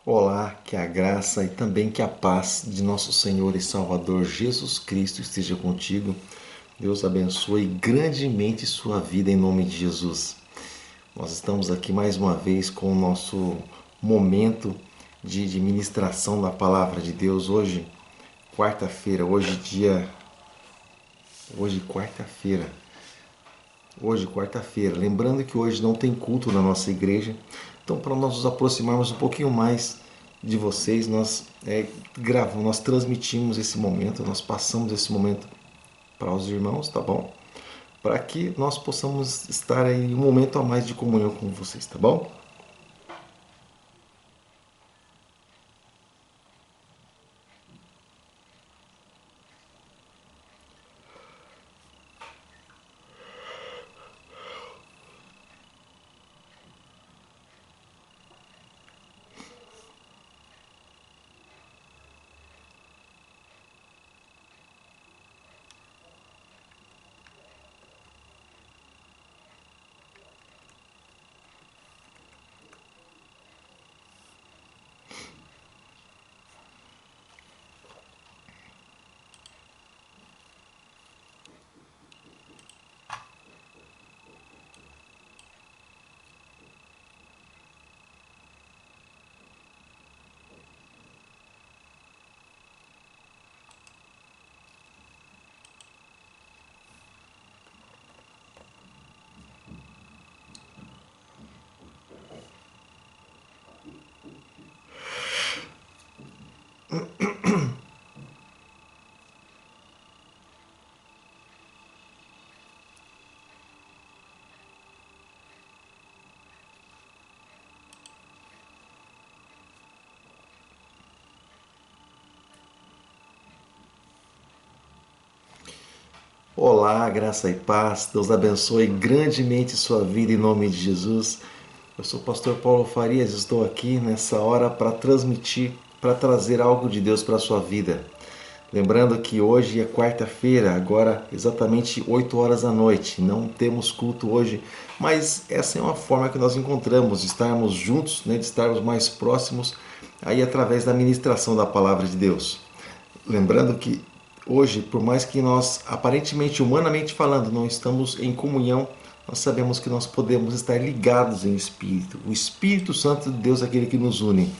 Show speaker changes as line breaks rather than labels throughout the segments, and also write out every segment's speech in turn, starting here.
Olá, que a graça e também que a paz de nosso Senhor e Salvador Jesus Cristo esteja contigo. Deus abençoe grandemente sua vida em nome de Jesus. Nós estamos aqui mais uma vez com o nosso momento de ministração da Palavra de Deus. Hoje, quarta-feira, Hoje, quarta-feira. Hoje, quarta-feira. Lembrando que hoje não tem culto na nossa igreja. Então, para nós nos aproximarmos um pouquinho mais de vocês, nós gravamos, nós transmitimos esse momento, nós passamos esse momento para os irmãos, tá bom? Para que nós possamos estar aí um momento a mais de comunhão com vocês, tá bom? Olá, graça e paz. Deus abençoe grandemente sua vida em nome de Jesus. Eu sou o pastor Paulo Farias, estou aqui nessa hora para transmitir, para trazer algo de Deus para a sua vida. Lembrando que hoje é quarta-feira, agora exatamente 8 horas da noite. Não temos culto hoje, mas essa é uma forma que nós encontramos de estarmos juntos, né, de estarmos mais próximos aí através da ministração da palavra de Deus. Lembrando que hoje, por mais que nós, aparentemente, humanamente falando, não estamos em comunhão, nós sabemos que nós podemos estar ligados em espírito. O Espírito Santo de Deus é aquele que nos une.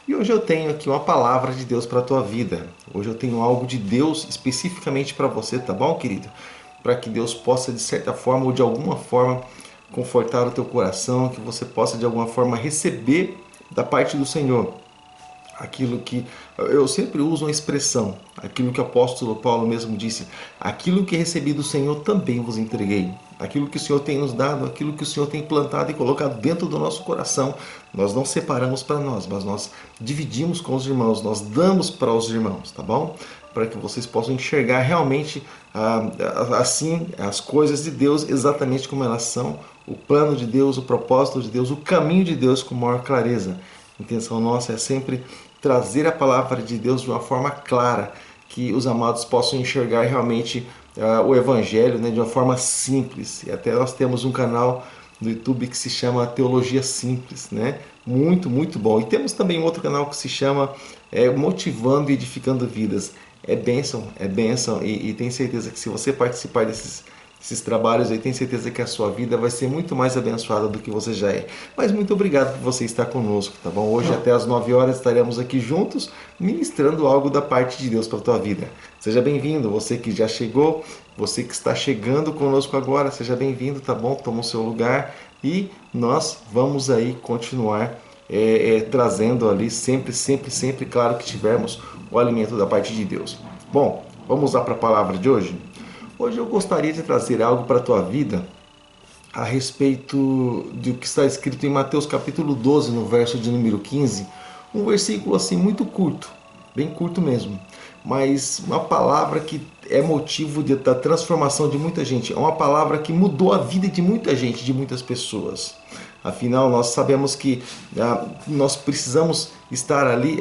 E hoje eu tenho aqui uma palavra de Deus para a tua vida. Hoje eu tenho algo de Deus especificamente para você, tá bom, querido? Para que Deus possa, de certa forma ou de alguma forma, confortar o teu coração, que você possa, de alguma forma, receber da parte do Senhor aquilo que eu sempre uso uma expressão, aquilo que o apóstolo Paulo mesmo disse: aquilo que recebi do Senhor também vos entreguei. Aquilo que o Senhor tem nos dado, aquilo que o Senhor tem plantado e colocado dentro do nosso coração, nós não separamos para nós, mas nós dividimos com os irmãos, nós damos para os irmãos, tá bom? Para que vocês possam enxergar realmente assim as coisas de Deus exatamente como elas são, o plano de Deus, o propósito de Deus, o caminho de Deus com maior clareza. A intenção nossa é sempre trazer a palavra de Deus de uma forma clara, que os amados possam enxergar realmente o Evangelho, né, de uma forma simples. E até nós temos um canal no YouTube que se chama Teologia Simples, né? Muito, muito bom. E temos também um outro canal que se chama Motivando e Edificando Vidas. É bênção e tenho certeza que se você participar desses trabalhos aí, tenho certeza que a sua vida vai ser muito mais abençoada do que você já é. Mas muito obrigado por você estar conosco, tá bom? Hoje até às 9 horas estaremos aqui juntos, ministrando algo da parte de Deus para a tua vida. Seja bem-vindo, você que já chegou, você que está chegando conosco agora, seja bem-vindo, tá bom? Toma o seu lugar e nós vamos aí continuar trazendo ali sempre, sempre, sempre, claro que tivermos o alimento da parte de Deus. Bom, vamos lá para a palavra de hoje? Hoje eu gostaria de trazer algo para a tua vida a respeito do que está escrito em Mateus capítulo 12, no verso de número 15, um versículo assim muito curto, bem curto mesmo, mas uma palavra que é motivo da transformação de muita gente, é uma palavra que mudou a vida de muita gente, de muitas pessoas. Afinal, nós sabemos que nós precisamos estar ali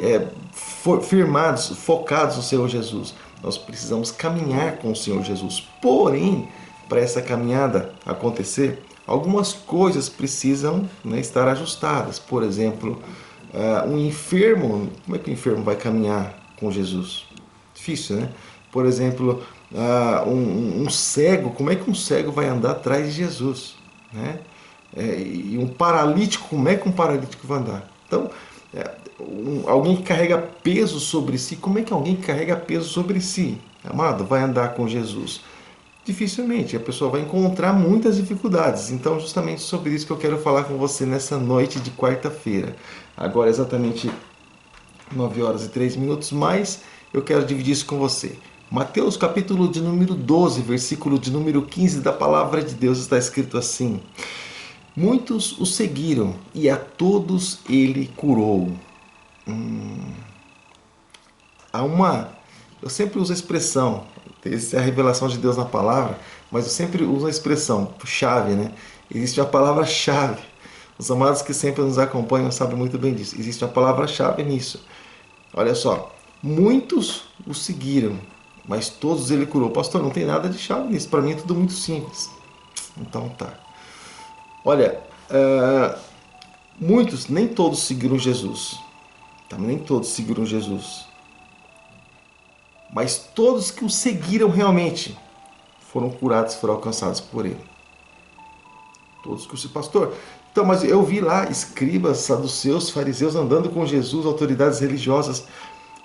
firmados, focados no Senhor Jesus. Nós precisamos caminhar com o Senhor Jesus. Porém, para essa caminhada acontecer, algumas coisas precisam, né, estar ajustadas. Por exemplo, Um enfermo, como é que o enfermo vai caminhar com Jesus? Difícil, né? Por exemplo, um cego, como é que um cego vai andar atrás de Jesus? Né? E um paralítico, como é que um paralítico vai andar? Então, alguém que carrega peso sobre si, como é que alguém que carrega peso sobre si, amado, vai andar com Jesus? Dificilmente, a pessoa vai encontrar muitas dificuldades. Então, justamente sobre isso que eu quero falar com você nessa noite de quarta-feira. Agora, exatamente 9 horas e 3 minutos, mas eu quero dividir isso com você. Mateus capítulo de número 12, versículo de número 15 da palavra de Deus está escrito assim: muitos o seguiram e a todos ele curou. Eu sempre uso a expressão, essa é a revelação de Deus na palavra, mas eu sempre uso a expressão chave, né? Existe a palavra-chave. Os amados que sempre nos acompanham sabem muito bem disso. Existe a palavra-chave nisso. Olha só, muitos o seguiram, mas todos ele curou. Pastor, não tem nada de chave nisso. Para mim é tudo muito simples. Então tá. Olha, muitos, nem todos seguiram Jesus. Tá? Nem todos seguiram Jesus. Mas todos que o seguiram realmente foram curados, foram alcançados por ele. Todos que o pastor. Então, mas eu vi lá escribas, saduceus, fariseus andando com Jesus, autoridades religiosas.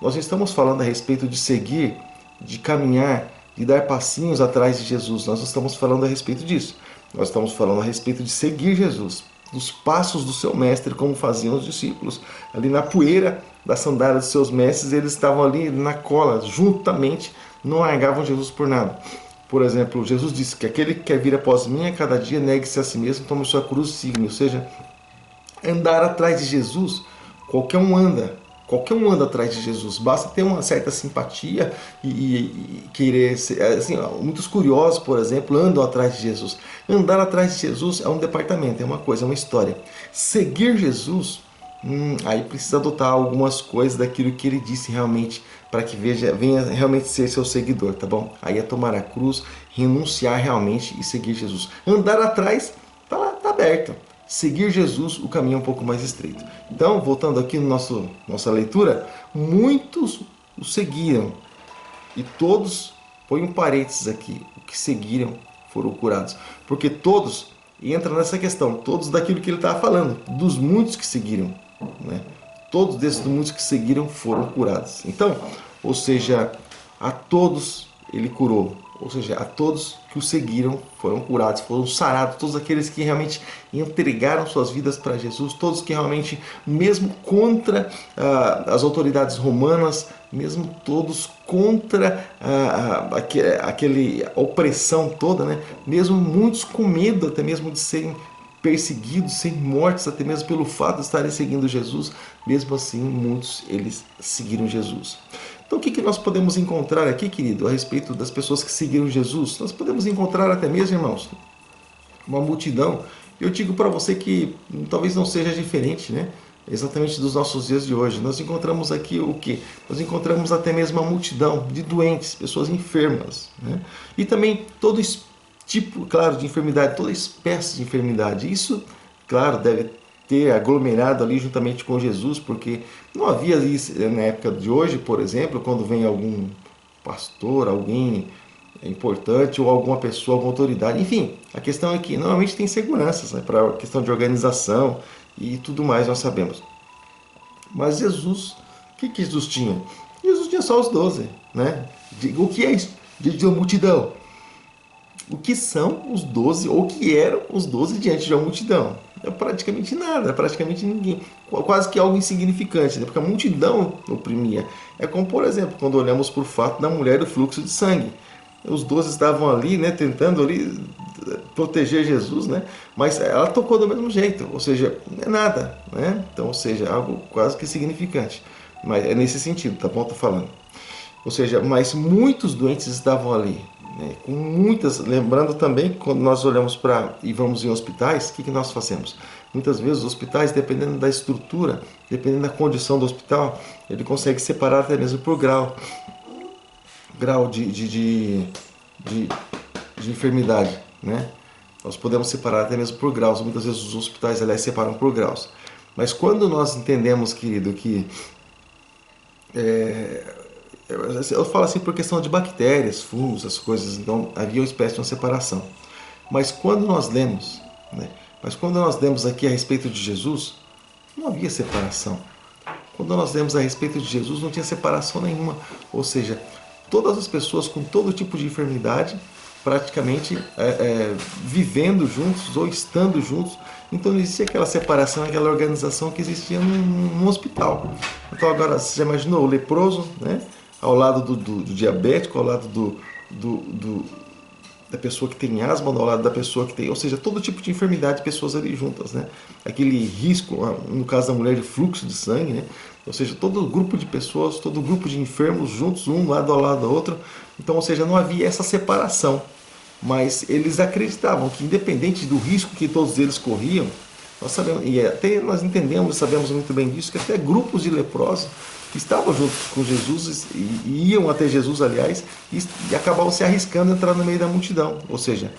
Nós estamos falando a respeito de seguir, de caminhar, de dar passinhos atrás de Jesus. Nós estamos falando a respeito disso. Nós estamos falando a respeito de seguir Jesus, dos passos do seu mestre, como faziam os discípulos. Ali na poeira da sandália dos seus mestres, eles estavam ali na cola, juntamente, não largavam Jesus por nada. Por exemplo, Jesus disse que aquele que quer vir após mim, a cada dia negue-se a si mesmo, tome sua cruz e siga-me. Ou seja, andar atrás de Jesus, qualquer um anda atrás de Jesus. Basta ter uma certa simpatia e querer ser, assim, muitos curiosos, por exemplo, andam atrás de Jesus. Andar atrás de Jesus é um departamento, é uma coisa, é uma história. Seguir Jesus, aí precisa adotar algumas coisas daquilo que ele disse realmente, para que venha realmente ser seu seguidor, tá bom? Aí é tomar a cruz, renunciar realmente e seguir Jesus. Andar atrás, tá lá, tá aberto. Seguir Jesus, o caminho é um pouco mais estreito. Então, voltando aqui no nossa leitura, muitos o seguiram e todos, põe um parênteses aqui, o que seguiram foram curados. Porque todos, entra nessa questão, todos daquilo que ele estava falando, dos muitos que seguiram, né? Todos desses muitos que seguiram foram curados. Então, ou seja, a todos ele curou. Ou seja, a todos que o seguiram foram curados, foram sarados. Todos aqueles que realmente entregaram suas vidas para Jesus. Todos que realmente, mesmo contra as autoridades romanas, mesmo todos contra aquela opressão toda, né? Mesmo muitos com medo até mesmo de serem perseguidos, serem mortos, até mesmo pelo fato de estarem seguindo Jesus, mesmo assim muitos eles seguiram Jesus. Então o que nós podemos encontrar aqui, querido, a respeito das pessoas que seguiram Jesus? Nós podemos encontrar até mesmo, irmãos, uma multidão. Eu digo para você que talvez não seja diferente, né? Exatamente dos nossos dias de hoje. Nós encontramos aqui o quê? Nós encontramos até mesmo uma multidão de doentes, pessoas enfermas, né? E também todo tipo, claro, de enfermidade, toda espécie de enfermidade. Isso, claro, deve ter aglomerado ali juntamente com Jesus, porque não havia isso na época de hoje, por exemplo, quando vem algum pastor, alguém importante ou alguma pessoa, alguma autoridade. Enfim, a questão é que normalmente tem seguranças, né, para a questão de organização e tudo mais, nós sabemos. Mas Jesus, o que Jesus tinha? Jesus tinha só os 12, né? O que é isso? De uma multidão. O que são os 12, ou o que eram os 12 diante de uma multidão? É praticamente nada, praticamente ninguém. Quase que algo insignificante, né? Porque a multidão oprimia. É como, por exemplo, quando olhamos para o fato da mulher do fluxo de sangue. Os 12 estavam ali, né, tentando ali proteger Jesus, né? Mas ela tocou do mesmo jeito, ou seja, não é nada, né? Então, ou seja, algo quase que insignificante. Mas é nesse sentido, tá bom? Tô falando. Ou seja, mas muitos doentes estavam ali, né? Com muitas, lembrando também que quando nós olhamos para e vamos em hospitais, o que nós fazemos? Muitas vezes os hospitais, dependendo da estrutura, dependendo da condição do hospital, ele consegue separar até mesmo por grau de enfermidade, né? Nós podemos separar até mesmo por graus. Muitas vezes os hospitais, aliás, separam por graus. Mas quando nós entendemos, querido, que eu falo assim por questão de bactérias, fungos, as coisas, então havia uma espécie de uma separação. Mas quando nós lemos, né? Mas quando nós lemos aqui a respeito de Jesus, não havia separação. Quando nós lemos a respeito de Jesus, não tinha separação nenhuma. Ou seja, todas as pessoas com todo tipo de enfermidade, praticamente vivendo juntos ou estando juntos. Então não existia aquela separação, aquela organização que existia num hospital. Então agora, você já imaginou o leproso, né? Ao lado do diabético, ao lado da pessoa que tem asma, ao lado da pessoa que tem, ou seja, todo tipo de enfermidade, pessoas ali juntas, né? Aquele risco, no caso da mulher, de fluxo de sangue, né? Ou seja, todo grupo de pessoas, todo grupo de enfermos juntos, um lado ao lado do outro. Então, ou seja, não havia essa separação. Mas eles acreditavam que, independente do risco que todos eles corriam, nós sabemos, e até nós entendemos e sabemos muito bem disso, que até grupos de leprosos que estavam juntos com Jesus e iam até Jesus, aliás, e acabavam se arriscando a entrar no meio da multidão. Ou seja,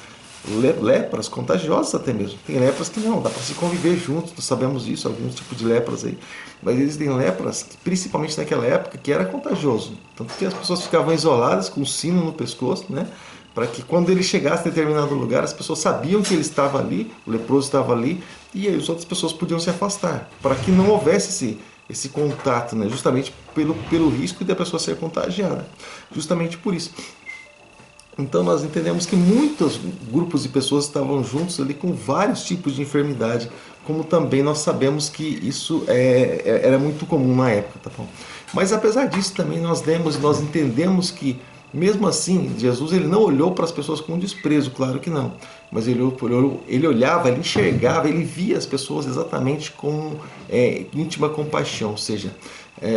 lepras contagiosas até mesmo. Tem lepras que não, dá para se conviver juntos, nós sabemos isso, alguns tipos de lepras aí. Mas existem lepras, principalmente naquela época, que era contagioso. Tanto que as pessoas ficavam isoladas com um sino no pescoço, né? Para que quando ele chegasse em determinado lugar, as pessoas sabiam que ele estava ali, o leproso estava ali, e aí as outras pessoas podiam se afastar, para que não houvesse esse contato, né? Justamente pelo risco de a pessoa ser contagiada. Justamente por isso. Então nós entendemos que muitos grupos de pessoas estavam juntos ali com vários tipos de enfermidade, como também nós sabemos que isso era muito comum na época, tá bom? Mas apesar disso também nós entendemos que mesmo assim Jesus ele não olhou para as pessoas com desprezo, claro que não, mas ele olhava, ele enxergava, ele via as pessoas exatamente com íntima compaixão, ou seja,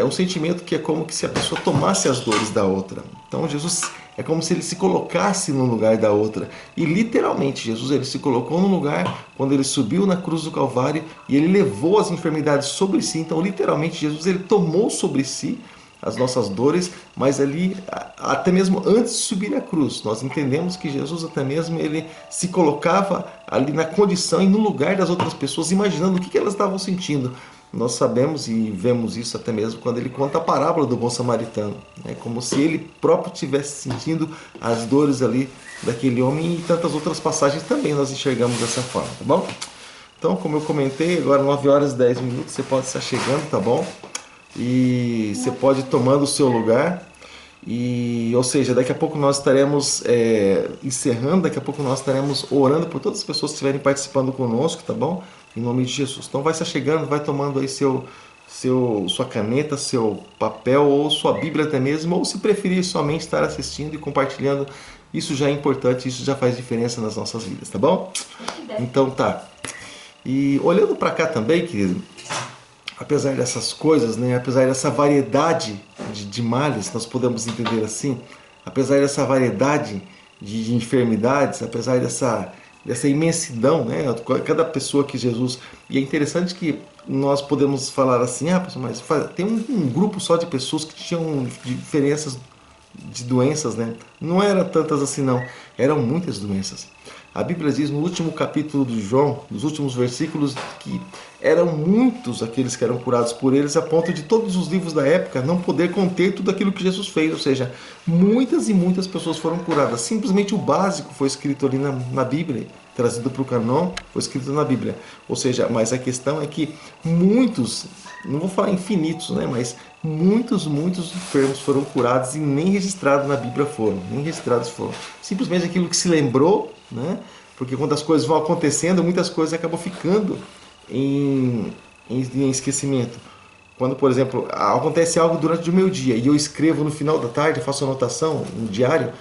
um sentimento que é como que se a pessoa tomasse as dores da outra. Então Jesus é como se ele se colocasse no lugar da outra. E literalmente, Jesus ele se colocou no lugar quando ele subiu na cruz do Calvário e ele levou as enfermidades sobre si. Então, literalmente, Jesus ele tomou sobre si as nossas dores, mas ali, até mesmo antes de subir a cruz, nós entendemos que Jesus até mesmo ele se colocava ali na condição e no lugar das outras pessoas, imaginando o que elas estavam sentindo. Nós sabemos e vemos isso até mesmo quando ele conta a parábola do bom samaritano. É como se ele próprio estivesse sentindo as dores ali daquele homem, e tantas outras passagens também nós enxergamos dessa forma, tá bom? Então, como eu comentei, agora 9 horas e 10 minutos, você pode estar chegando, tá bom? E você pode ir tomando o seu lugar. Ou seja, daqui a pouco nós estaremos encerrando, daqui a pouco nós estaremos orando por todas as pessoas que estiverem participando conosco, tá bom? Em nome de Jesus. Então vai estar chegando, vai tomando aí sua caneta, seu papel ou sua Bíblia até mesmo, ou se preferir somente estar assistindo e compartilhando, isso já é importante, isso já faz diferença nas nossas vidas, tá bom? Então tá. E olhando para cá também, querido, apesar dessas coisas, né, apesar dessa variedade de males, nós podemos entender assim, apesar dessa variedade de enfermidades, apesar dessa imensidão, né? Cada pessoa que Jesus... E é interessante que nós podemos falar assim, mas tem um grupo só de pessoas que tinham diferenças de doenças, né? Não eram tantas assim não, eram muitas doenças. A Bíblia diz no último capítulo de João, nos últimos versículos, que eram muitos aqueles que eram curados por eles, a ponto de todos os livros da época não poder conter tudo aquilo que Jesus fez. Ou seja, muitas e muitas pessoas foram curadas. Simplesmente o básico foi escrito ali na Bíblia, trazido para o canon, foi escrito na Bíblia. Ou seja, mas a questão é que muitos, não vou falar infinitos, né, mas muitos enfermos foram curados e nem registrados na Bíblia foram, nem registrados foram. Simplesmente aquilo que se lembrou, né? Porque quando as coisas vão acontecendo, muitas coisas acabam ficando em esquecimento. Quando, por exemplo, acontece algo durante o meu dia e eu escrevo no final da tarde, faço anotação no diário,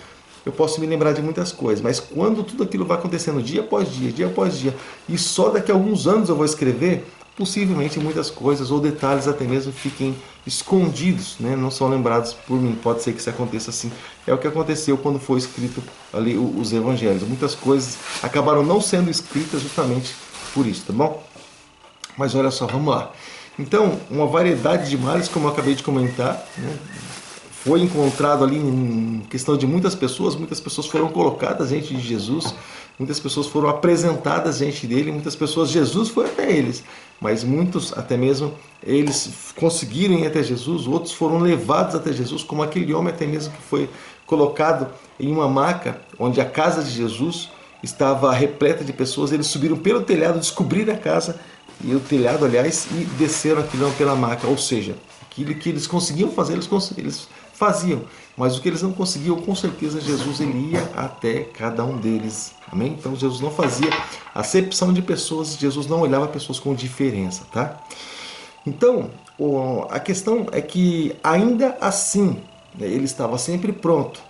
eu posso me lembrar de muitas coisas. Mas quando tudo aquilo vai acontecendo dia após dia, e só daqui a alguns anos eu vou escrever, possivelmente muitas coisas ou detalhes até mesmo fiquem escondidos, né? Não são lembrados por mim. Pode ser que isso aconteça assim. É o que aconteceu quando foi escrito ali os evangelhos. Muitas coisas acabaram não sendo escritas justamente por isso, tá bom? Mas olha só, vamos lá. Então, uma variedade de males, como eu acabei de comentar, né? Foi encontrado ali em questão de muitas pessoas foram colocadas diante de Jesus, muitas pessoas foram apresentadas diante dele, muitas pessoas, Jesus foi até eles, mas muitos, até mesmo, eles conseguiram ir até Jesus, outros foram levados até Jesus, como aquele homem até mesmo que foi colocado em uma maca, onde a casa de Jesus estava repleta de pessoas, eles subiram pelo telhado, descobriram a casa, e o telhado, aliás, e desceram aquilo pela maca, ou seja, aquilo que eles conseguiam fazer, eles faziam, mas o que eles não conseguiam, com certeza Jesus ele ia até cada um deles, amém? Então Jesus não fazia acepção de pessoas, Jesus não olhava pessoas com diferença, tá? Então, a questão é que ainda assim, né, ele estava sempre pronto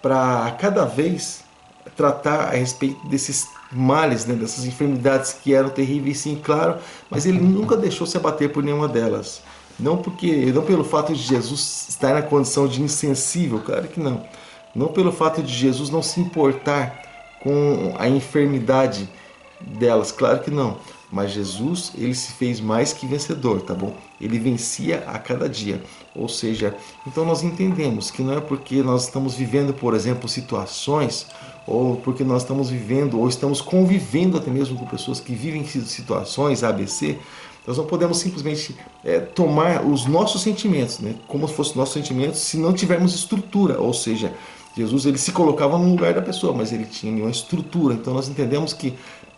para cada vez tratar a respeito desses males, né, dessas enfermidades que eram terríveis, sim, claro, mas ele nunca deixou se abater por nenhuma delas. Não pelo fato de Jesus estar na condição de insensível, claro que não. Não pelo fato de Jesus não se importar com a enfermidade delas, claro que não. Mas Jesus, ele se fez mais que vencedor, tá bom? Ele vencia a cada dia. Ou seja, então nós entendemos que não é porque nós estamos vivendo, por exemplo, situações, ou porque nós estamos vivendo, ou estamos convivendo até mesmo com pessoas que vivem situações ABC, nós não podemos simplesmente tomar os nossos sentimentos, né, como se fossem nossos sentimentos, se não tivermos estrutura. Ou seja, Jesus ele se colocava no lugar da pessoa, mas ele tinha uma estrutura. Então nós entendemos que,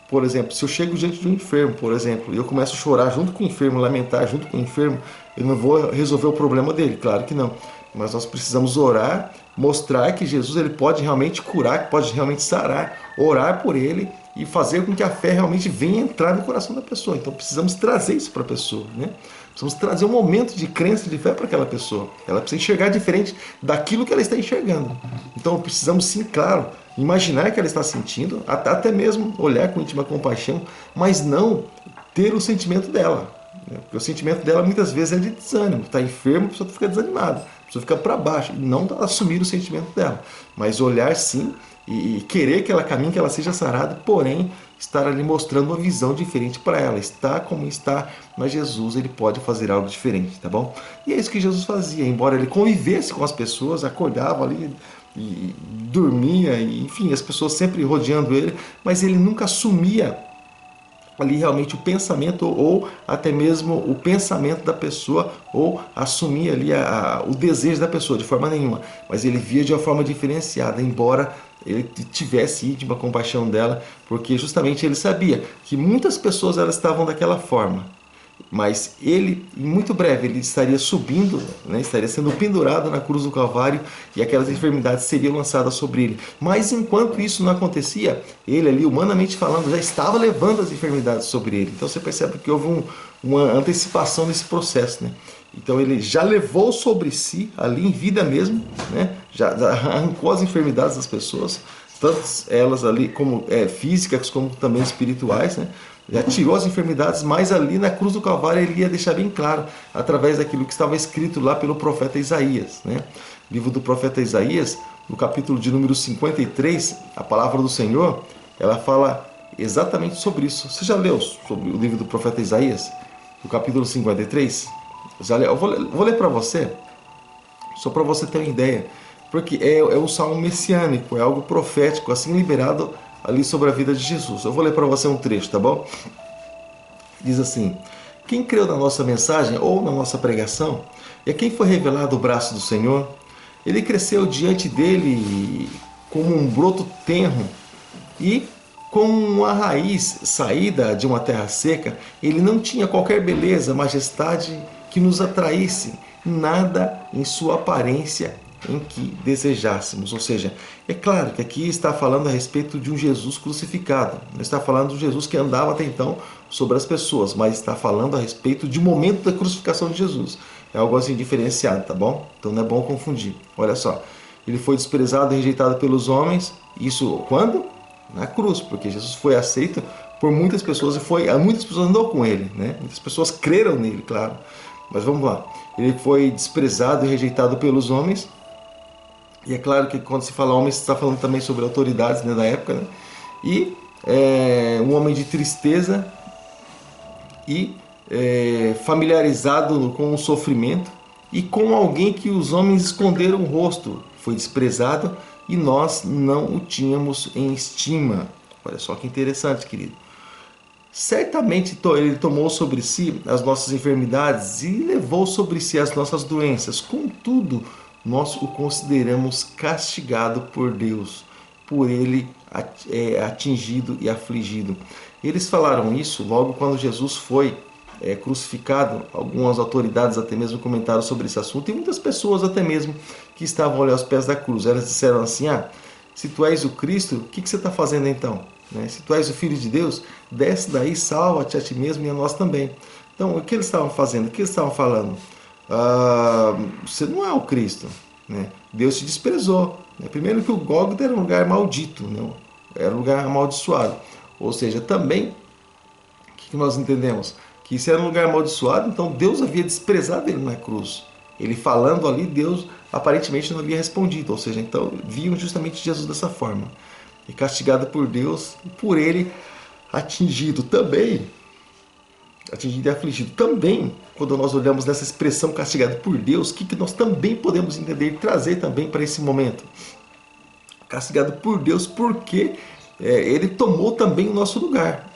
por exemplo, se eu chego diante de um enfermo, por exemplo, e eu começo a chorar junto com o enfermo, lamentar junto com o enfermo, eu não vou resolver o problema dele, claro que não. Mas nós precisamos orar, mostrar que Jesus ele pode realmente curar, que pode realmente sarar, orar por ele e fazer com que a fé realmente venha entrar no coração da pessoa. Então precisamos trazer isso para a pessoa, né? Precisamos trazer um momento de crença, de fé para aquela pessoa. Ela precisa enxergar diferente daquilo que ela está enxergando. Então precisamos sim, claro, imaginar o que ela está sentindo, até mesmo olhar com íntima compaixão, mas não ter o sentimento dela. Porque o sentimento dela muitas vezes é de desânimo. Está enfermo, a pessoa fica desanimada, a pessoa fica para baixo, e não assumir o sentimento dela. Mas olhar sim e querer que ela caminhe, que ela seja sarada, porém estar ali mostrando uma visão diferente para ela. Está como está, mas Jesus ele pode fazer algo diferente, tá bom? E é isso que Jesus fazia, embora ele convivesse com as pessoas, acordava ali e dormia, e, enfim, as pessoas sempre rodeando ele, mas ele nunca assumia ali realmente o pensamento ou até mesmo o pensamento da pessoa ou assumia ali o desejo da pessoa de forma nenhuma, mas ele via de uma forma diferenciada, embora ele tivesse íntima compaixão dela, porque justamente ele sabia que muitas pessoas elas estavam daquela forma, mas ele, em muito breve, ele estaria subindo, né, estaria sendo pendurado na cruz do Calvário e aquelas enfermidades seriam lançadas sobre ele. Mas enquanto isso não acontecia, ele ali, humanamente falando, já estava levando as enfermidades sobre ele. Então você percebe que houve uma antecipação nesse processo, né? Então ele já levou sobre si, ali em vida mesmo, né, já arrancou as enfermidades das pessoas, tanto elas ali como físicas como também espirituais, né? Já tirou as enfermidades, mas ali na cruz do Calvário ele ia deixar bem claro, através daquilo que estava escrito lá pelo profeta Isaías, né? Livro do profeta Isaías, no capítulo de número 53, a palavra do Senhor, ela fala exatamente sobre isso. Você já leu sobre o livro do profeta Isaías, no capítulo 53? Já leu? Eu vou ler para você, só para você ter uma ideia, porque é um salmo messiânico, é algo profético, assim liberado ali sobre a vida de Jesus. Eu vou ler para você um trecho, tá bom? Diz assim: quem creu na nossa mensagem ou na nossa pregação, e a quem foi revelado o braço do Senhor, ele cresceu diante dele como um broto tenro e como uma raiz saída de uma terra seca. Ele não tinha qualquer beleza, majestade que nos atraísse, nada em sua aparência em que desejássemos. Ou seja, é claro que aqui está falando a respeito de um Jesus crucificado, não está falando de um Jesus que andava até então sobre as pessoas, mas está falando a respeito de um momento da crucificação de Jesus. É algo assim diferenciado, tá bom? Então não é bom confundir. Olha só, ele foi desprezado e rejeitado pelos homens, isso quando? Na cruz, porque Jesus foi aceito por muitas pessoas e muitas pessoas andou com ele, né? Muitas pessoas creram nele, claro. Mas vamos lá, ele foi desprezado e rejeitado pelos homens. E é claro que quando se fala homem, você está falando também sobre autoridades, né, da época, né? E um homem de tristeza e familiarizado com o sofrimento e com alguém que os homens esconderam o rosto. Foi desprezado e nós não o tínhamos em estima. Olha só que interessante, querido. Certamente ele tomou sobre si as nossas enfermidades e levou sobre si as nossas doenças. Contudo, nós o consideramos castigado por Deus, por ele atingido e afligido. Eles falaram isso logo quando Jesus foi crucificado. Algumas autoridades até mesmo comentaram sobre esse assunto, e muitas pessoas até mesmo que estavam ali aos pés da cruz. Elas disseram assim: se tu és o Cristo, o que você está fazendo então? Se tu és o Filho de Deus, desce daí, salva-te a ti mesmo e a nós também. Então, o que eles estavam fazendo? O que eles estavam falando? Você não é o Cristo. Deus te desprezou. Primeiro que o Gólgota era um lugar maldito, era um lugar amaldiçoado. Ou seja, também, o que nós entendemos? Que isso era um lugar amaldiçoado, então Deus havia desprezado ele na cruz. Ele falando ali, Deus aparentemente não havia respondido. Ou seja, então viam justamente Jesus dessa forma. E castigado por Deus, e por ele atingido também. Atingido e afligido. Também, quando nós olhamos nessa expressão castigado por Deus, o que nós também podemos entender e trazer também para esse momento? Castigado por Deus porque ele tomou também o nosso lugar.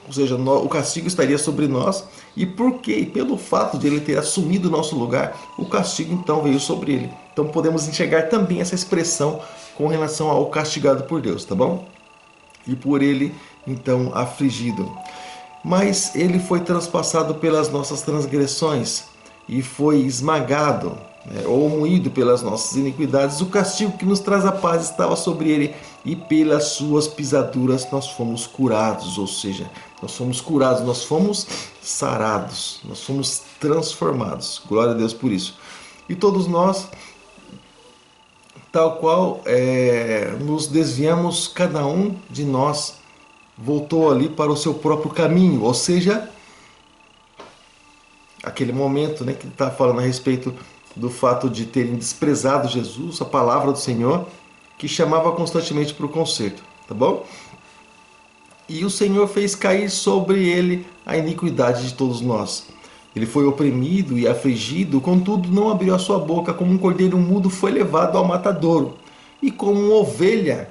Ou seja, o castigo estaria sobre nós, e porque, e pelo fato de ele ter assumido o nosso lugar, o castigo então veio sobre ele. Então podemos enxergar também essa expressão com relação ao castigado por Deus, tá bom? E por ele então afligido. Mas ele foi transpassado pelas nossas transgressões e foi esmagado, ou moído pelas nossas iniquidades. O castigo que nos traz a paz estava sobre ele, e pelas suas pisaduras nós fomos curados. Ou seja, nós fomos curados, nós fomos sarados, nós fomos transformados. Glória a Deus por isso. E todos nós, tal qual nos desviamos, cada um de nós voltou ali para o seu próprio caminho. Ou seja, aquele momento que ele está falando a respeito do fato de terem desprezado Jesus, a palavra do Senhor, que chamava constantemente para o conserto, tá bom? E o Senhor fez cair sobre ele a iniquidade de todos nós. Ele foi oprimido e afligido, contudo não abriu a sua boca. Como um cordeiro mudo foi levado ao matadouro, e como uma ovelha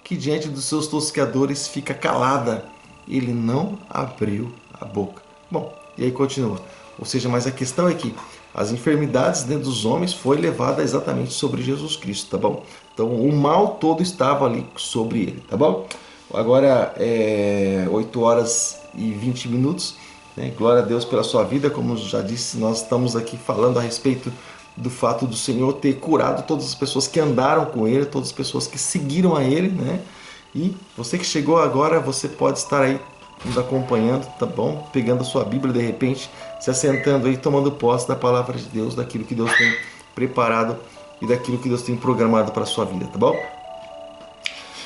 que diante dos seus tosqueadores fica calada, ele não abriu a boca. Bom, e aí continua. Ou seja, mas a questão é que as enfermidades dentro dos homens foi levada exatamente sobre Jesus Cristo, tá bom? Então o mal todo estava ali sobre ele, tá bom? Agora 8 horas e 20 minutos. Glória a Deus pela sua vida. Como já disse, nós estamos aqui falando a respeito do fato do Senhor ter curado todas as pessoas que andaram com ele, todas as pessoas que seguiram a ele, E você que chegou agora, você pode estar aí nos acompanhando, tá bom? Pegando a sua Bíblia, de repente, se assentando aí, tomando posse da palavra de Deus, daquilo que Deus tem preparado e daquilo que Deus tem programado para a sua vida, tá bom?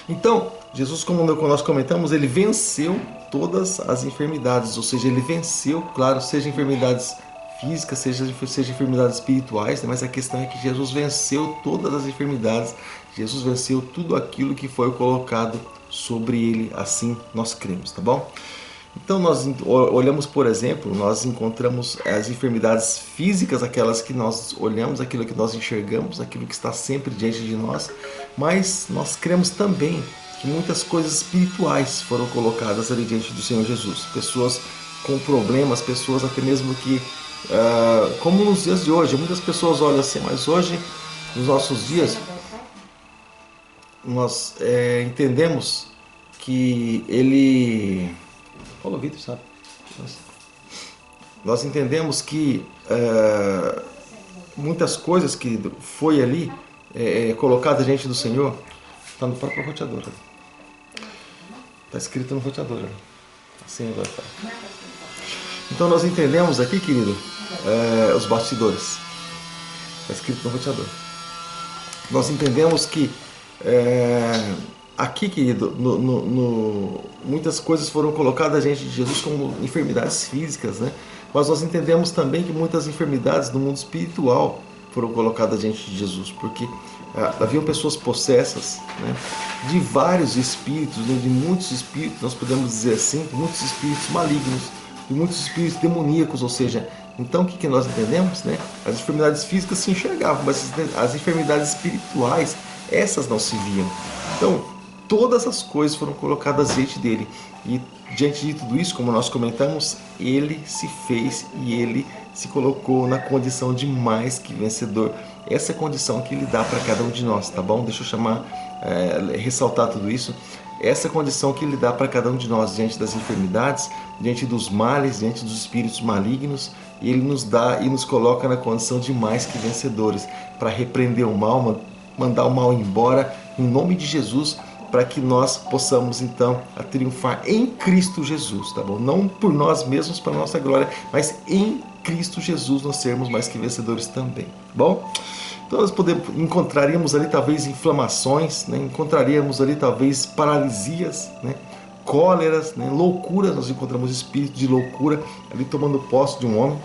Então, Jesus, como nós comentamos, ele venceu todas as enfermidades, ou seja, ele venceu, claro, seja enfermidades físicas, seja enfermidades espirituais, mas a questão é que Jesus venceu todas as enfermidades, Jesus venceu tudo aquilo que foi colocado sobre ele, assim nós cremos, tá bom? Então nós olhamos, por exemplo, nós encontramos as enfermidades físicas, aquelas que nós olhamos, aquilo que nós enxergamos, aquilo que está sempre diante de nós, mas nós cremos também que muitas coisas espirituais foram colocadas ali diante do Senhor Jesus. Pessoas com problemas, pessoas até mesmo que, como nos dias de hoje, muitas pessoas olham assim, mas hoje, nos nossos dias, nós entendemos que ele... Paulo Vitor, sabe? Nós entendemos que muitas coisas que foi ali colocada diante do Senhor, está no próprio roteador. Está escrito no roteador. Assim agora tá. Então nós entendemos aqui, querido, os bastidores. Está escrito no roteador. Nós entendemos que aqui, querido, muitas coisas foram colocadas diante de Jesus como enfermidades físicas, Mas nós entendemos também que muitas enfermidades do mundo espiritual foram colocadas diante de Jesus, porque haviam pessoas possessas, de vários espíritos, de muitos espíritos, nós podemos dizer assim, muitos espíritos malignos, de muitos espíritos demoníacos, ou seja, então o que nós entendemos? As enfermidades físicas se enxergavam, mas as enfermidades espirituais, essas não se viam. Então, todas as coisas foram colocadas diante dele. E diante de tudo isso, como nós comentamos, ele se fez e ele se colocou na condição de mais que vencedor. Essa é a condição que ele dá para cada um de nós, tá bom? Deixa eu ressaltar tudo isso. Essa é a condição que ele dá para cada um de nós diante das enfermidades, diante dos males, diante dos espíritos malignos. E ele nos dá e nos coloca na condição de mais que vencedores, para repreender o mal, mandar o mal embora, em nome de Jesus, para que nós possamos então triunfar em Cristo Jesus, tá bom? Não por nós mesmos, para nossa glória, mas em Cristo Jesus nós sermos mais que vencedores também, tá bom? Então nós encontraríamos ali talvez inflamações, né? Encontraríamos ali talvez paralisias, né? Cóleras, né? Loucuras, nós encontramos espírito de loucura ali tomando posse de um homem,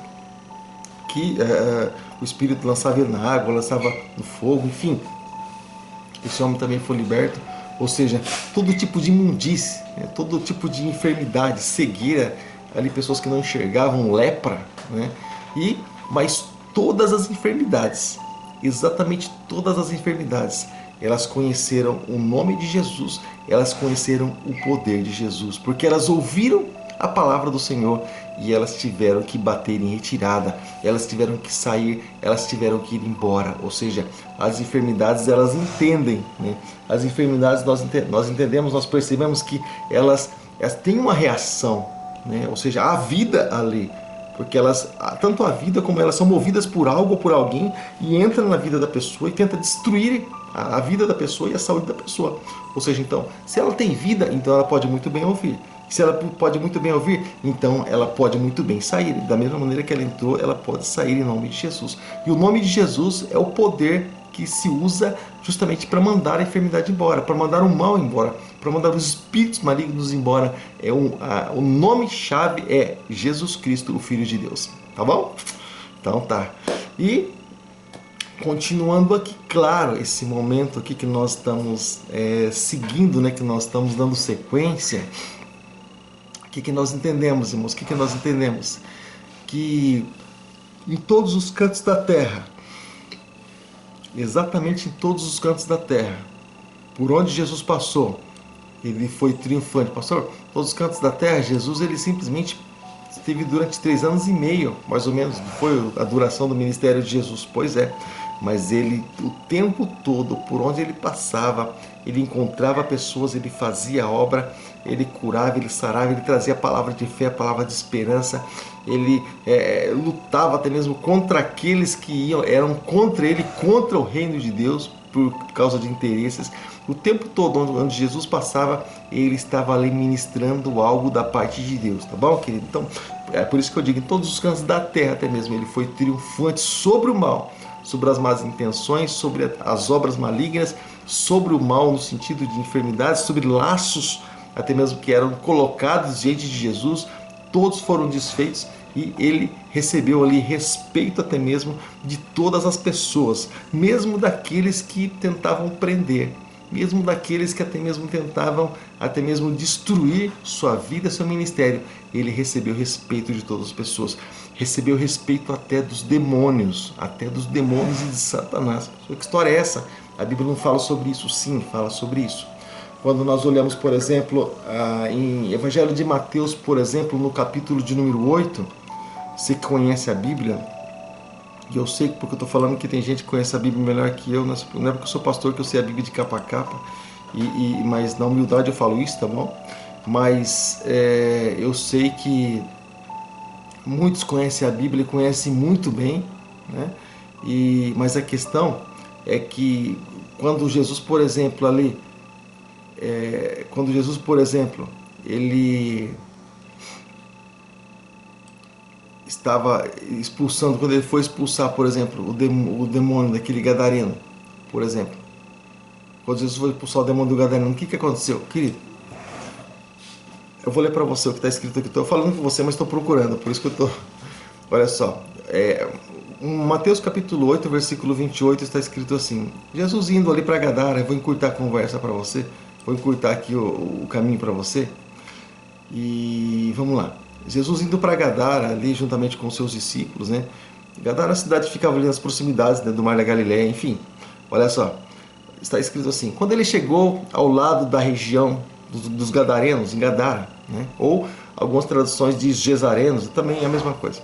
que o espírito lançava ele na água, lançava no fogo, enfim. Esse homem também foi liberto. Ou seja, todo tipo de imundície, né? Todo tipo de enfermidade, cegueira, ali pessoas que não enxergavam, lepra, né? Mas todas as enfermidades, exatamente todas as enfermidades, elas conheceram o nome de Jesus, elas conheceram o poder de Jesus, porque elas ouviram a palavra do Senhor e elas tiveram que bater em retirada, elas tiveram que sair, elas tiveram que ir embora. Ou seja, as enfermidades, elas entendem, né? As enfermidades nós entendemos, nós percebemos que elas têm uma reação, né? Ou seja, a vida ali, porque tanto a vida como elas são movidas por algo ou por alguém e entram na vida da pessoa e tenta destruir a vida da pessoa e a saúde da pessoa. Ou seja, então, se ela tem vida, então ela pode muito bem ouvir. Se ela pode muito bem ouvir, então ela pode muito bem sair. Da mesma maneira que ela entrou, ela pode sair em nome de Jesus. E o nome de Jesus é o poder que se usa justamente para mandar a enfermidade embora, para mandar o mal embora, para mandar os espíritos malignos embora. O nome-chave é Jesus Cristo, o Filho de Deus. Tá bom? Então tá. E continuando aqui, claro, esse momento aqui que nós estamos seguindo, né, que nós estamos dando sequência. O que nós entendemos, irmãos? O que nós entendemos? Que em todos os cantos da terra, exatamente em todos os cantos da terra, por onde Jesus passou, ele foi triunfante. Pastor, todos os cantos da terra, Jesus ele simplesmente esteve durante 3 anos e meio, mais ou menos, foi a duração do ministério de Jesus. Pois é, mas ele, o tempo todo, por onde ele passava, ele encontrava pessoas, ele fazia a obra, ele curava, ele sarava, ele trazia a palavra de fé, a palavra de esperança, ele lutava até mesmo contra aqueles que eram contra ele, contra o reino de Deus, por causa de interesses. O tempo todo onde Jesus passava, ele estava ali ministrando algo da parte de Deus, tá bom, querido? Então, é por isso que eu digo, em todos os cantos da terra até mesmo, ele foi triunfante sobre o mal, sobre as más intenções, sobre as obras malignas, sobre o mal no sentido de enfermidades, sobre laços até mesmo que eram colocados diante de Jesus, todos foram desfeitos e ele recebeu ali respeito até mesmo de todas as pessoas, mesmo daqueles que tentavam prender, mesmo daqueles que até mesmo tentavam destruir sua vida, seu ministério. Ele recebeu respeito de todas as pessoas, recebeu respeito até dos demônios e de Satanás. Que história é essa? A Bíblia não fala sobre isso? Sim, fala sobre isso. Quando nós olhamos, por exemplo, em Evangelho de Mateus, por exemplo, no capítulo de número 8, você que conhece a Bíblia, e eu sei porque eu estou falando que tem gente que conhece a Bíblia melhor que eu, não é porque eu sou pastor que eu sei a Bíblia de capa a capa, mas na humildade eu falo isso, tá bom? Mas eu sei que muitos conhecem a Bíblia e conhecem muito bem, né? Mas a questão é que quando Jesus, por exemplo, ele estava expulsando, quando ele foi expulsar, por exemplo, o demônio daquele gadareno, por exemplo, quando Jesus foi expulsar o demônio do gadareno, o que aconteceu, querido? Eu vou ler para você o que está escrito aqui. Estou falando com você, mas estou procurando, por isso que eu estou... Olha só, Mateus capítulo 8, versículo 28, está escrito assim: Jesus indo ali para Gadara, eu vou encurtar a conversa para você, vou encurtar aqui o caminho para você, e vamos lá. Jesus indo para Gadara, ali juntamente com seus discípulos, né? Gadara, a cidade ficava ali nas proximidades, né, do Mar da Galileia, enfim, olha só. está escrito assim: quando ele chegou ao lado da região dos Gadarenos, em Gadara, né? Ou algumas traduções diz Gesarenos, também é a mesma coisa.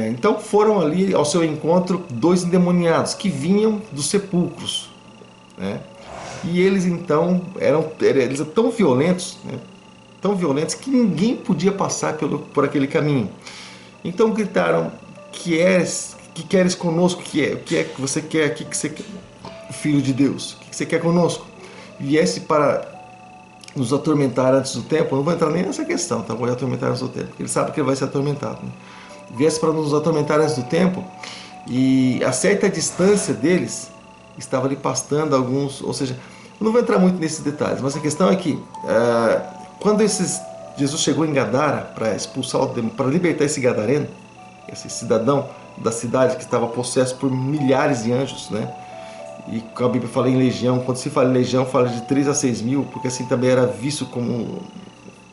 Então foram ali ao seu encontro 2 endemoniados que vinham dos sepulcros, né? E eles então eles eram tão violentos, né? Tão violentos que ninguém podia passar por aquele caminho. Então gritaram: que queres conosco? O que é que você quer? O que você quer, filho de Deus? O que você quer conosco? Viesse para nos atormentar antes do tempo? Eu não vou entrar nem nessa questão, tá? Vou atormentar antes do tempo, porque ele sabe que ele vai ser atormentado, né? Viesse para nos atormentar antes do tempo, e a certa distância deles estava ali pastando alguns, ou seja, eu não vou entrar muito nesses detalhes, mas a questão é que quando Jesus chegou em Gadara para expulsar o demônio, para libertar esse gadareno, esse cidadão da cidade que estava possesso por milhares de anjos, né? E a Bíblia fala em legião, quando se fala em legião, fala de 3 a 6 mil, porque assim também era visto como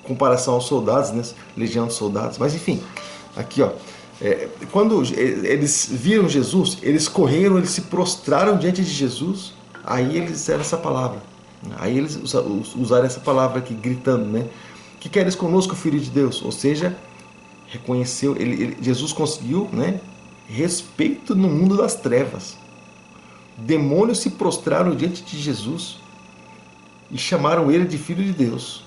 comparação aos soldados, né? Legião de soldados, mas enfim, aqui ó, quando eles viram Jesus, eles correram, eles se prostraram diante de Jesus, aí eles disseram essa palavra, aí eles usaram essa palavra aqui, gritando, né? Que queres conosco, filho de Deus? Ou seja, reconheceu, Jesus conseguiu, né, respeito no mundo das trevas. Demônios se prostraram diante de Jesus e chamaram ele de filho de Deus.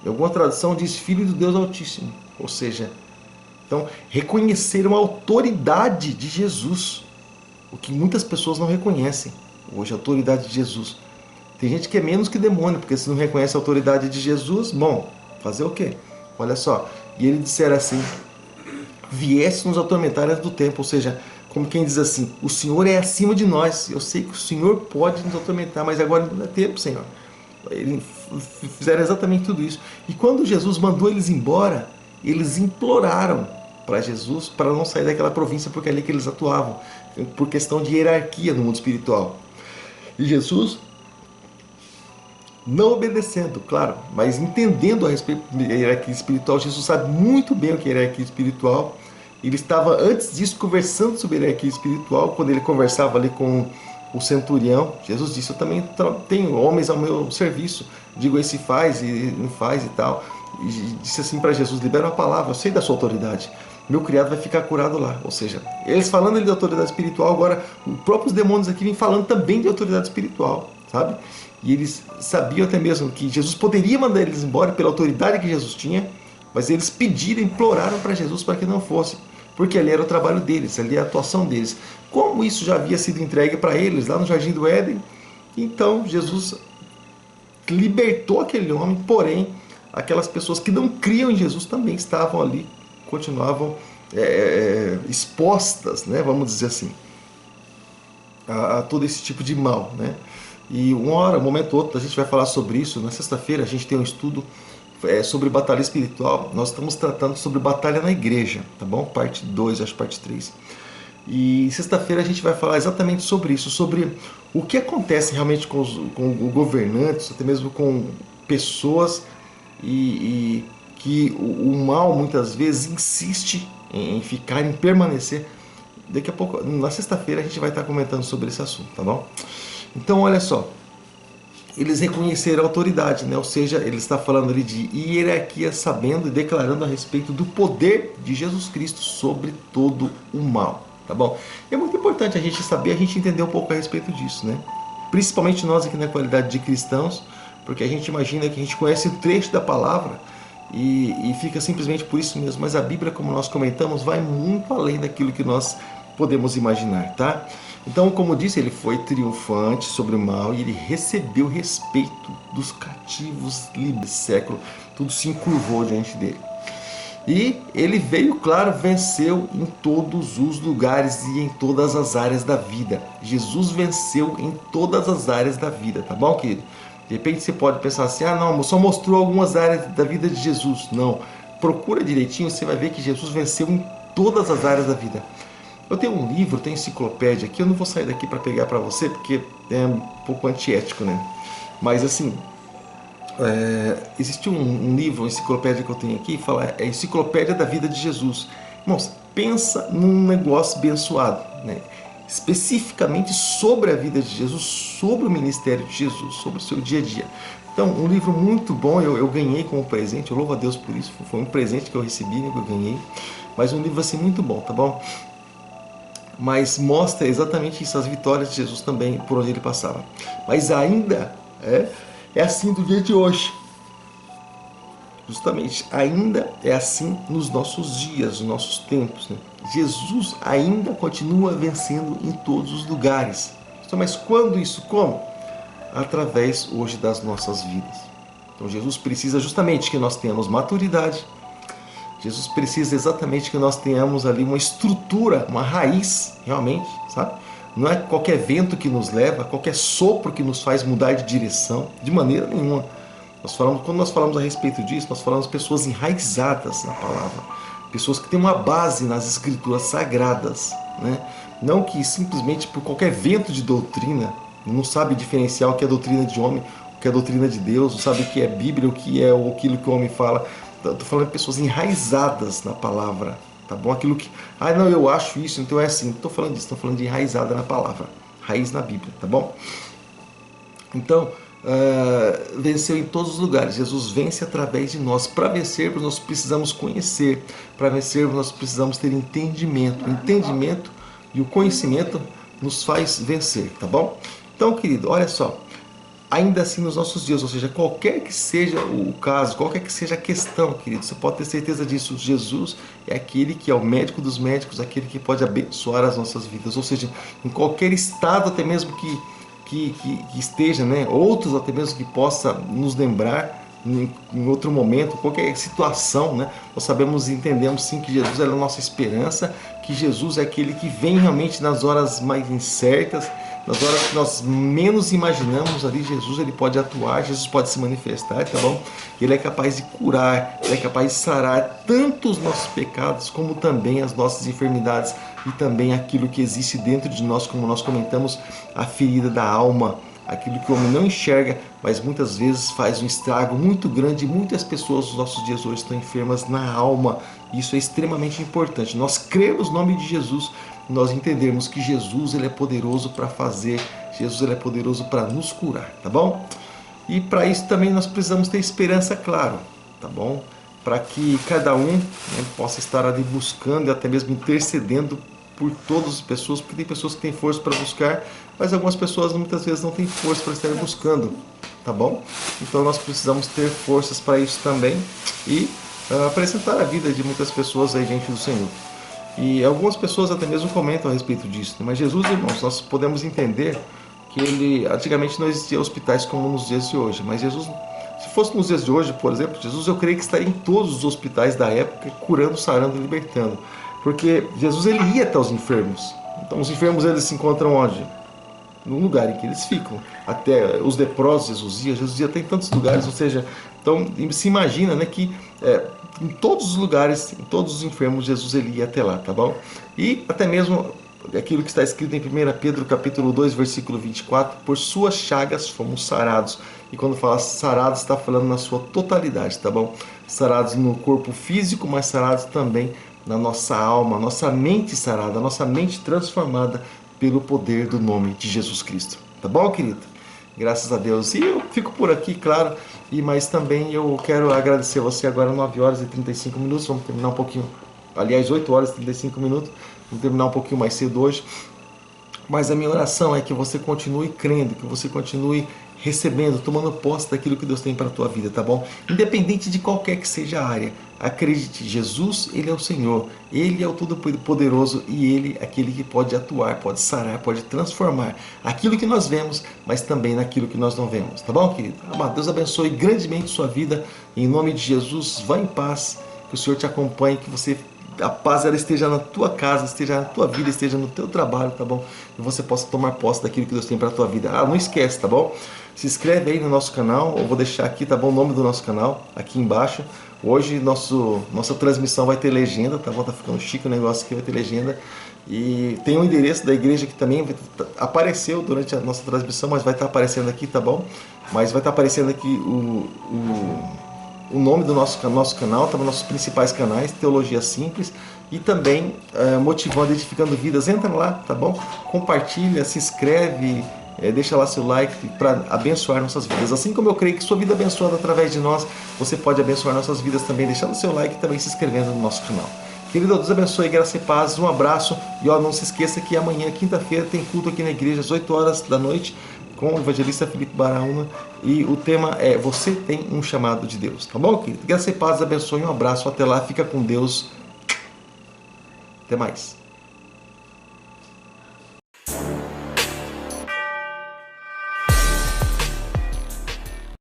Em alguma tradução diz filho do Deus Altíssimo. Ou seja, então reconheceram a autoridade de Jesus, o que muitas pessoas não reconhecem hoje, a autoridade de Jesus. Tem gente que é menos que demônio, porque se não reconhece a autoridade de Jesus, bom, fazer o quê? Olha só, e ele disser assim: viesse nos atormentar antes do tempo, ou seja, como quem diz assim: o Senhor é acima de nós, eu sei que o Senhor pode nos atormentar, mas agora não é tempo, Senhor. Eles fizeram exatamente tudo isso. E quando Jesus mandou eles embora, eles imploraram para Jesus para não sair daquela província, porque é ali que eles atuavam, por questão de hierarquia no mundo espiritual. E Jesus, não obedecendo, claro, mas entendendo a respeito da hierarquia espiritual, Jesus sabe muito bem o que é hierarquia espiritual. Ele estava antes disso conversando sobre a hierarquia espiritual, quando ele conversava ali com o centurião. Jesus disse: eu também tenho homens ao meu serviço, digo esse faz e não faz e tal. E disse assim para Jesus: libera uma palavra, eu sei da sua autoridade, meu criado vai ficar curado lá. Ou seja, eles falando ali de autoridade espiritual, agora os próprios demônios aqui vêm falando também de autoridade espiritual, sabe? E eles sabiam até mesmo que Jesus poderia mandar eles embora pela autoridade que Jesus tinha, mas eles pediram, imploraram para Jesus para que não fosse, porque ali era o trabalho deles, ali era a atuação deles. Como isso já havia sido entregue para eles lá no Jardim do Éden, então Jesus libertou aquele homem, porém aquelas pessoas que não criam em Jesus também estavam ali, continuavam expostas, né, vamos dizer assim, a todo esse tipo de mal, né? E uma hora, um momento ou outro, a gente vai falar sobre isso. Na sexta-feira a gente tem um estudo sobre batalha espiritual. Nós estamos tratando sobre batalha na igreja, tá bom? Parte 2, acho parte 3. E sexta-feira a gente vai falar exatamente sobre isso, sobre o que acontece realmente com governantes, até mesmo com pessoas, e que o mal muitas vezes insiste em ficar, em permanecer. Daqui a pouco, na sexta-feira, a gente vai estar comentando sobre esse assunto, tá bom? Então, olha só, eles reconheceram a autoridade, né? Ou seja, ele está falando ali de hierarquia, sabendo e declarando a respeito do poder de Jesus Cristo sobre todo o mal, tá bom? E é muito importante a gente saber, a gente entender um pouco a respeito disso, né? Principalmente nós aqui na qualidade de cristãos, porque a gente imagina que a gente conhece o trecho da palavra e fica simplesmente por isso mesmo, mas a Bíblia, como nós comentamos, vai muito além daquilo que nós podemos imaginar, tá? Então, como disse, ele foi triunfante sobre o mal e ele recebeu o respeito dos cativos livres do século. Tudo se encurvou diante dele. E ele veio, claro, venceu em todos os lugares e em todas as áreas da vida. Jesus venceu em todas as áreas da vida, tá bom, querido? De repente você pode pensar assim: ah, não, só mostrou algumas áreas da vida de Jesus. Não, procura direitinho, você vai ver que Jesus venceu em todas as áreas da vida. Eu tenho um livro, tenho enciclopédia aqui, eu não vou sair daqui para pegar para você, porque é um pouco antiético, né? Mas assim, existe um livro, uma enciclopédia que eu tenho aqui, fala a Enciclopédia da Vida de Jesus. Irmãos, pensa num negócio abençoado, né? especificamente sobre a vida de Jesus, sobre o ministério de Jesus, sobre o seu dia a dia. Então, um livro muito bom, eu ganhei como presente, eu louvo a Deus por isso, foi um presente que eu recebi, né, que eu ganhei, mas um livro assim muito bom, tá bom? Mas mostra exatamente isso, as vitórias de Jesus também, por onde ele passava. Mas ainda é assim do dia de hoje. Justamente, ainda é assim nos nossos dias, nos nossos tempos, né? Jesus ainda continua vencendo em todos os lugares. Mas quando isso? Como? Através hoje das nossas vidas. Então Jesus precisa justamente que nós tenhamos maturidade. Jesus precisa exatamente que nós tenhamos ali uma estrutura, uma raiz, realmente, sabe? Não é qualquer vento que nos leva, qualquer sopro que nos faz mudar de direção, de maneira nenhuma. Quando nós falamos a respeito disso, nós falamos de pessoas enraizadas na palavra, pessoas que têm uma base nas escrituras sagradas, né? Não que simplesmente por qualquer vento de doutrina, não sabe diferenciar o que é doutrina de homem, o que é doutrina de Deus, não sabe o que é Bíblia, o que é aquilo que o homem fala. Estou falando de pessoas enraizadas na palavra, tá bom? Aquilo que, não, eu acho isso, então é assim. Não estou falando disso, estou falando de enraizada na palavra, raiz na Bíblia, tá bom? Então, venceu em todos os lugares. Jesus vence através de nós. Para vencermos, nós precisamos conhecer. Para vencermos, nós precisamos ter entendimento. O entendimento e o conhecimento nos faz vencer, tá bom? Então, querido, olha só. Ainda assim nos nossos dias, ou seja, qualquer que seja o caso, qualquer que seja a questão, querido, você pode ter certeza disso. Jesus é aquele que é o médico dos médicos, aquele que pode abençoar as nossas vidas. Ou seja, em qualquer estado, até mesmo que esteja, né? Outros até mesmo que possa nos lembrar em outro momento, qualquer situação, né? Nós sabemos e entendemos sim que Jesus é a nossa esperança, que Jesus é aquele que vem realmente nas horas mais incertas, nas horas que nós menos imaginamos. Ali Jesus ele pode atuar, Jesus pode se manifestar, tá bom? Ele é capaz de curar, ele é capaz de sarar tanto os nossos pecados como também as nossas enfermidades e também aquilo que existe dentro de nós, como nós comentamos, a ferida da alma, aquilo que o homem não enxerga, mas muitas vezes faz um estrago muito grande. Muitas pessoas nos nossos dias hoje estão enfermas na alma. Isso é extremamente importante. Nós cremos no nome de Jesus, nós entendermos que Jesus ele é poderoso para fazer, Jesus ele é poderoso para nos curar, tá bom? E para isso também nós precisamos ter esperança, claro, tá bom? Para que cada um, né, possa estar ali buscando e até mesmo intercedendo por todas as pessoas, porque tem pessoas que têm força para buscar, mas algumas pessoas muitas vezes não têm força para estar buscando, tá bom? Então nós precisamos ter forças para isso também e apresentar a vida de muitas pessoas aí diante do Senhor. E algumas pessoas até mesmo comentam a respeito disso, né? Mas Jesus, irmãos, nós podemos entender que antigamente não existia hospitais como nos dias de hoje, mas Jesus, se fosse nos dias de hoje, por exemplo, Jesus eu creio que estaria em todos os hospitais da época, curando, sarando e libertando. Porque Jesus ele ia até os enfermos. Então os enfermos eles se encontram onde? No lugar em que eles ficam. Até os leprosos Jesus ia até em tantos lugares, ou seja, então se imagina, né, que em todos os lugares, em todos os enfermos, Jesus ele ia até lá, tá bom? E até mesmo aquilo que está escrito em 1 Pedro capítulo 2, versículo 24, por suas chagas fomos sarados. E quando fala sarados, está falando na sua totalidade, tá bom? Sarados no corpo físico, mas sarados também na nossa alma, nossa mente sarada, nossa mente transformada pelo poder do nome de Jesus Cristo. Tá bom, querido? Graças a Deus. E eu fico por aqui, claro, mas também eu quero agradecer a você agora, 9 horas e 35 minutos, vamos terminar um pouquinho, aliás, 8 horas e 35 minutos, vamos terminar um pouquinho mais cedo hoje. Mas a minha oração é que você continue crendo, que você continue recebendo, tomando posse daquilo que Deus tem para a tua vida, tá bom? Independente de qualquer que seja a área, acredite, Jesus, Ele é o Senhor, Ele é o Todo-Poderoso e Ele é aquele que pode atuar, pode sarar, pode transformar aquilo que nós vemos, mas também naquilo que nós não vemos, tá bom, querido? Amado, Deus abençoe grandemente sua vida, em nome de Jesus, vá em paz, que o Senhor te acompanhe, que a paz ela esteja na tua casa, esteja na tua vida, esteja no teu trabalho, tá bom? E você possa tomar posse daquilo que Deus tem para a tua vida. Não esquece, tá bom? Se inscreve aí no nosso canal, eu vou deixar aqui, tá bom? O nome do nosso canal, aqui embaixo. Hoje nossa transmissão vai ter legenda, tá bom? Tá ficando chique o negócio aqui, vai ter legenda. E tem o endereço da igreja que também apareceu durante a nossa transmissão, mas vai estar aparecendo aqui, tá bom? Mas vai estar aparecendo aqui o nome do nosso canal, tá nos nossos principais canais, Teologia Simples, e também Motivando, Edificando Vidas. Entra lá, tá bom? Compartilha, se inscreve, deixa lá seu like para abençoar nossas vidas. Assim como eu creio que sua vida é abençoada através de nós, você pode abençoar nossas vidas também, deixando seu like e também se inscrevendo no nosso canal. Querido, Deus abençoe, graça e paz, um abraço. E ó, não se esqueça que amanhã, quinta-feira, tem culto aqui na igreja às 8 horas da noite com o evangelista Felipe Baraúna, e o tema é: você tem um chamado de Deus, tá bom, querido? Graça e paz, abençoe, um abraço, até lá, fica com Deus, até mais.